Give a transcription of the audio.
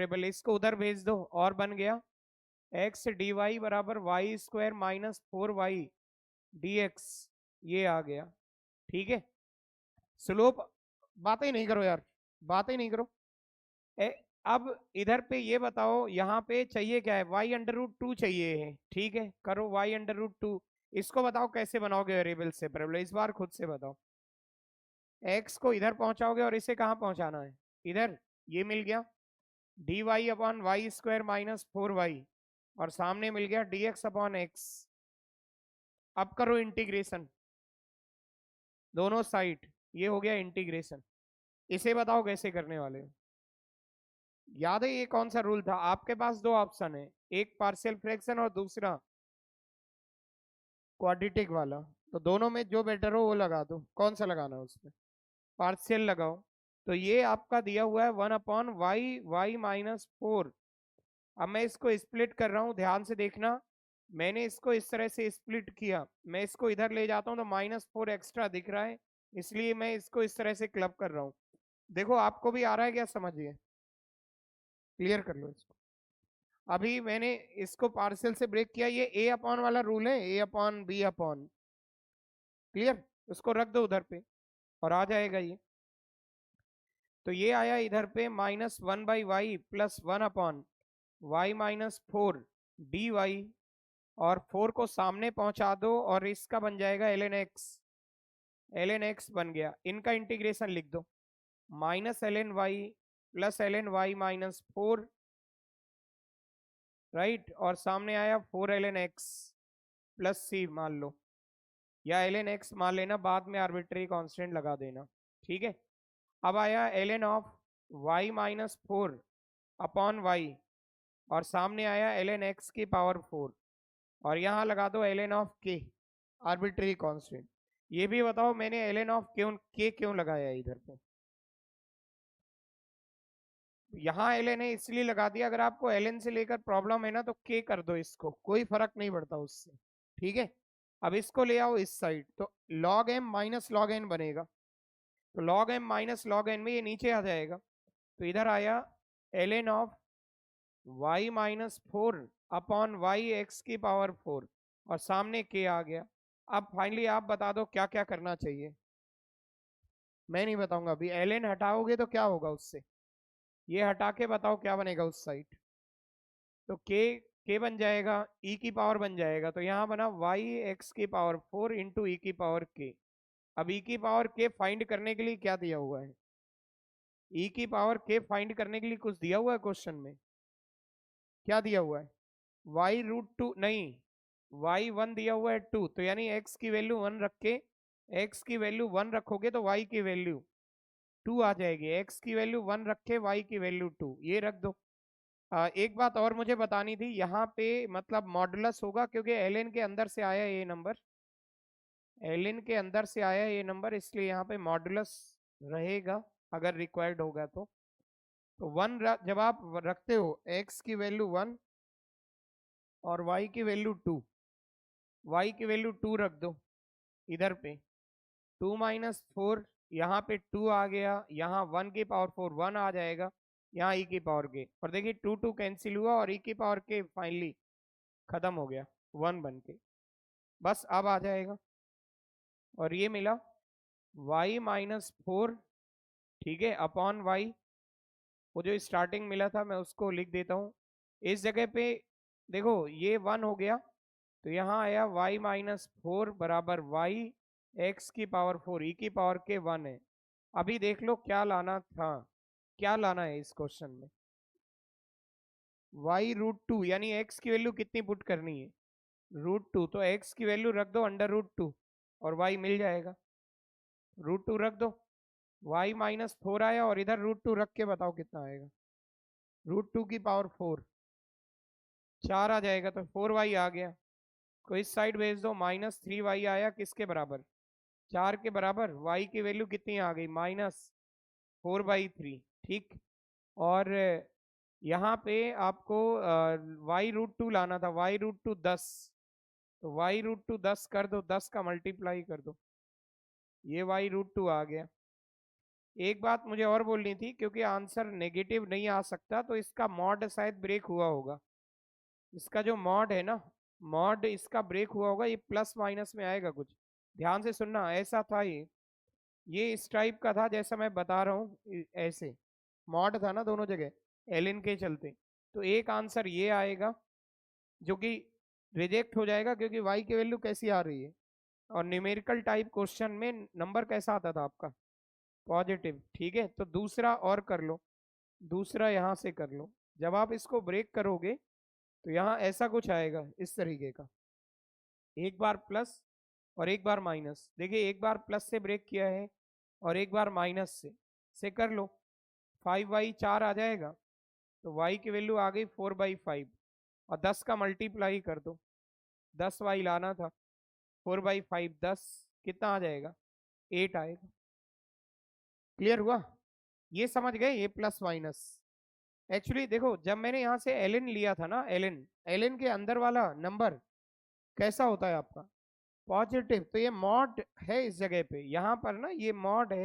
Separable, इसको उधर भेज दो और बन गया एक्स डी वाई बराबर y square minus 4y dx, ये आ गया। ठीक है, स्लोप, बातें नहीं करो यार, बातें नहीं करो। अब इधर पे ये बताओ, यहाँ पे चाहिए क्या है, y अंडर रूट टू चाहिए है। ठीक है, करो y अंडर रूट टू। इसको बताओ कैसे बनाओगे वेरिएबल सेपरेबल, इस बार खुद से बताओ। x को इधर पहुंचाओगे और इसे कहाँ पहुंचाना है, इधर, ये मिल गया dy y upon y square minus 4y, और सामने मिल गया dx अपॉन एक्स। अब करो इंटीग्रेशन दोनों साइड, ये हो गया इंटीग्रेशन। इसे बताओ कैसे करने वाले हो। याद है ये कौन सा रूल था, आपके पास दो ऑप्शन है, एक पार्शियल फ्रैक्शन और दूसरा क्वाड्रेटिक वाला, तो दोनों में जो बेटर हो वो लगा दो, कौन सा लगाना है उसमें, पार्शियल लगाओ। तो ये आपका दिया हुआ है 1/y अब मैं इसको स्प्लिट कर रहा हूं, ध्यान से देखना। मैंने इसको इस तरह से स्प्लिट किया, मैं इसको इधर ले जाता हूं तो -4 एक्स्ट्रा दिख रहा है, इसलिए मैं इसको इस तरह से क्लब कर रहा हूं। देखो आपको भी आ रहा है क्या, समझिए, क्लियर कर लो इसको। अभी मैंने इसको पार्शियल से ब्रेक किया, ये ए अपॉन वाला रूल है, ए अपॉन बी अपॉन, क्लियर, उसको रख दो उधर पे और आ जाएगा ये। तो ये आया इधर पे -1/y प्लस 1/y-4 dy, और 4 को सामने पहुंचा दो और इसका बन जाएगा ln x बन गया। इनका इंटीग्रेशन लिख दो, -ln y plus ln y -4, right, और सामने आया 4ln x प्लस c मान लो, या ln x मान लेना, बाद में आर्बिट्रेरी कांस्टेंट लगा देना। ठीक है, अब आया ln of y-4 upon y, और सामने आया ln x की पावर 4, और यहाँ लगा दो ln of k, arbitrary constant. ये भी बताओ मैंने ln ऑफ k क्यों लगाया है इधर पे, यहाँ ln है इसलिए लगा दिया, अगर आपको ln से लेकर प्रॉब्लम है ना तो k कर दो, इसको कोई फर्क नहीं पड़ता उससे। ठीक है, अब इसको ले आओ इस साइड, तो log m minus log n बनेगा, तो log m minus log n में ये नीचे आ जाएगा, तो इधर आया ln of y-4 upon y x की पावर 4, और सामने k आ गया। अब फाइनली आप बता दो क्या क्या करना चाहिए, मैं नहीं बताऊंगा अभी। ln हटाओगे तो क्या होगा उससे, ये हटा के बताओ क्या बनेगा उस साइड, तो k बन जाएगा, e की पावर बन जाएगा, तो यहाँ बना y x की पावर 4 इंटू ई की पावर k। अब e की पावर k फाइंड करने के लिए क्या दिया हुआ है, e की पावर k फाइंड करने के लिए कुछ दिया हुआ है क्वेश्चन में, क्या दिया हुआ है, y√2 नहीं, y1 दिया हुआ है 2, तो यानी x की वैल्यू 1 रख के, x की वैल्यू 1 रखोगे तो y की वैल्यू 2 आ जाएगी, x की वैल्यू 1 रख के y की वैल्यू 2, ये रख दो। एक बात और मुझे बतानी थी, यहाँ पे मतलब मॉडुलस होगा क्योंकि ln के अंदर से आया ये नंबर, ln के अंदर से आया ये नंबर, इसलिए यहाँ पे मॉडुलस रहेगा अगर रिक्वायर्ड होगा तो 1 जब आप रखते हो x की वैल्यू 1 और y की वैल्यू 2, y की वैल्यू 2 रख दो इधर पे, 2 माइनस 4, यहाँ पे 2 आ गया, यहाँ 1 की पावर 4 1 आ जाएगा, यहाँ e की पावर के, और देखिए 2 2 कैंसिल हुआ और e की पावर के फाइनली खत्म हो गया 1 बन के, बस अब आ जाएगा। और ये मिला y-4, ठीक है, अपॉन y, वो जो स्टार्टिंग मिला था मैं उसको लिख देता हूँ इस जगह पे। देखो ये 1 हो गया, तो यहाँ आया y-4 बराबर y x की पावर 4 e की पावर के 1 है। अभी देख लो क्या लाना था, क्या लाना है इस क्वेश्चन में, y√2 यानी x की वैल्यू कितनी पुट करनी है, √2, तो x की वैल्यू रख दो अंडर√2 और y मिल जाएगा, √2 रख दो, y-4 आया, और इधर √2 रख के बताओ कितना आएगा, √2 की पावर 4 4 आ जाएगा, तो 4y आ गया, को इस साइड भेज दो, -3y आया, किसके बराबर, 4 के बराबर, y की वैल्यू कितनी आ गई, -4/3, ठीक। और यहाँ पे आपको y√2 लाना था, y√2 10, तो y√2 10 कर दो, 10 का मल्टीप्लाई कर दो, ये y√2 आ गया। एक बात मुझे और बोलनी थी, क्योंकि आंसर नेगेटिव नहीं आ सकता, तो इसका मॉड शायद ब्रेक हुआ होगा। इसका जो मॉड है ना, मॉड इसका ब्रेक हुआ होगा, ये प्लस माइनस में आएगा कुछ। ध्यान से सुनना, ऐसा था ये इस टाइप का था जैसा मैं बता रहा हूँ, ऐसे मॉड था ना दोनों जगह, एलिन के चलते। तो एक आंसर ये आएगा जो कि रिजेक्ट हो जाएगा, क्योंकि वाई की वैल्यू कैसी आ रही है। और न्यूमेरिकल टाइप क्वेश्चन में नंबर कैसा आता था आपका, पॉजिटिव। ठीक है, तो दूसरा और कर लो, दूसरा यहाँ से कर लो। जब आप इसको ब्रेक करोगे तो यहाँ ऐसा कुछ आएगा इस तरीके का, एक बार प्लस और एक बार माइनस। देखिए एक बार प्लस से ब्रेक किया है और एक बार माइनस से कर लो। 5y 4 आ जाएगा, तो y की वैल्यू आ गई 4/5, और 10 का मल्टीप्लाई कर दो, 10y लाना था, 4/5 10, कितना आ जाएगा, 8 आएगा। क्लियर हुआ, ये समझ गए, ये प्लस माइनस। एक्चुअली देखो, जब मैंने यहाँ से एलिन लिया था ना, एलिन एलिन के अंदर वाला नंबर कैसा होता है आपका, पॉजिटिव। तो ये मॉड है इस जगह पे, यहाँ पर ना ये मॉड है।